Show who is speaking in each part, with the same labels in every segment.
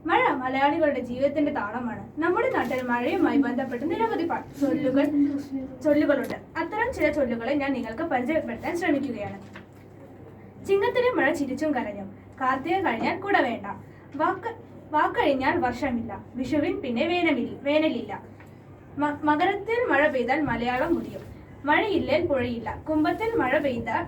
Speaker 1: മഴ മലയാളികളുടെ ജീവിതത്തിന്റെ താളമാണ്. നമ്മുടെ നാട്ടിൽ മഴയുമായി ബന്ധപ്പെട്ട് നിരവധി ചൊല്ലുകളുണ്ട്. അത്തരം ചില ചൊല്ലുകളെ ഞാൻ നിങ്ങൾക്ക് പരിചയപ്പെടുത്താൻ ശ്രമിക്കുകയാണ്. ചിങ്ങത്തിലെ മഴ ചിരിച്ചും കരഞ്ഞും. കാർത്തിക കഴിഞ്ഞാൽ കുട വേണ്ട. വാക്കഴിഞ്ഞാൽ വർഷമില്ല. വിഷുവിൻ പിന്നെ വേനലില്ല. മകരത്തിൽ മഴ പെയ്താൽ മലയാളം മുടിയും. മഴയില്ലേൽ പുഴയില്ല. കുംഭത്തിൽ മഴ പെയ്താൽ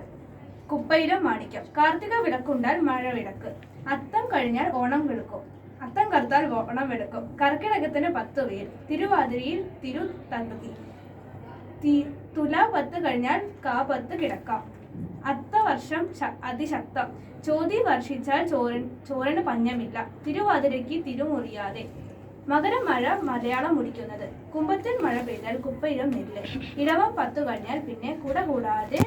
Speaker 1: കുപ്പയിലും മാണിക്യം. കാർത്തിക വിളക്കുണ്ടാൽ മഴ വിളക്ക്. അത്തം കഴിഞ്ഞാൽ ഓണം വെളുക്കും. അത്തം കറുത്താൽ ഓണം വെളുക്കും. കർക്കിടകത്തിന് 10 വെയിൽ. തിരുവാതിരയിൽ തിരുതകൃതി. തുല 10 കഴിഞ്ഞാൽ കാ10 കിടക്കാം. അത്തവർഷം അതിശക്തം. ചോതി വർഷിച്ചാൽ ചോരന് പഞ്ഞമില്ല. തിരുവാതിരയ്ക്ക് തിരുമുറിയാതെ. മകരം മഴ മലയാളം മുടിക്കുന്നത്. കുംഭത്തിൽ മഴ പെയ്താൽ കുപ്പയിലും നെല്ല്. ഇടവം 10 കഴിഞ്ഞാൽ പിന്നെ കുട കൂടാതെ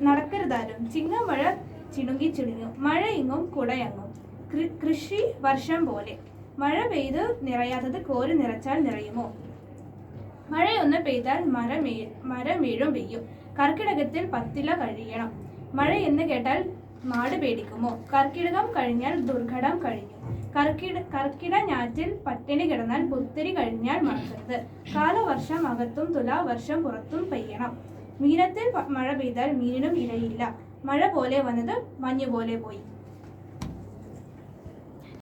Speaker 1: നടക്കരുതാരും. ചിങ്ങമഴ ചിണുങ്ങും. മഴ ഇങ്ങും കുടയങ്ങും. കൃഷി വർഷം പോലെ. മഴ പെയ്ത് നിറയാത്തത് കോരി നിറച്ചാൽ നിറയുമോ? മഴയൊന്ന് പെയ്താൽ മരമേഴും പെയ്യും. കർക്കിടകത്തിൽ 10 കഴിയണം. മഴ എന്ന് കേട്ടാൽ നാട് പേടിക്കുമോ? കർക്കിടകം കഴിഞ്ഞാൽ ദുർഘടം കഴിഞ്ഞു. കർക്കിട ഞാറ്റിൽ പട്ടിണി കിടന്നാൽ പുത്തിരി കഴിഞ്ഞാൽ മറക്കരുത്. കാലവർഷം അകത്തും തുലാവർഷം പുറത്തും പെയ്യണം. മീനത്തിൽ മഴ പെയ്താൽ മീനിനും ഇരയില്ല. മഴ പോലെ വന്നത് മഞ്ഞുപോലെ പോയി.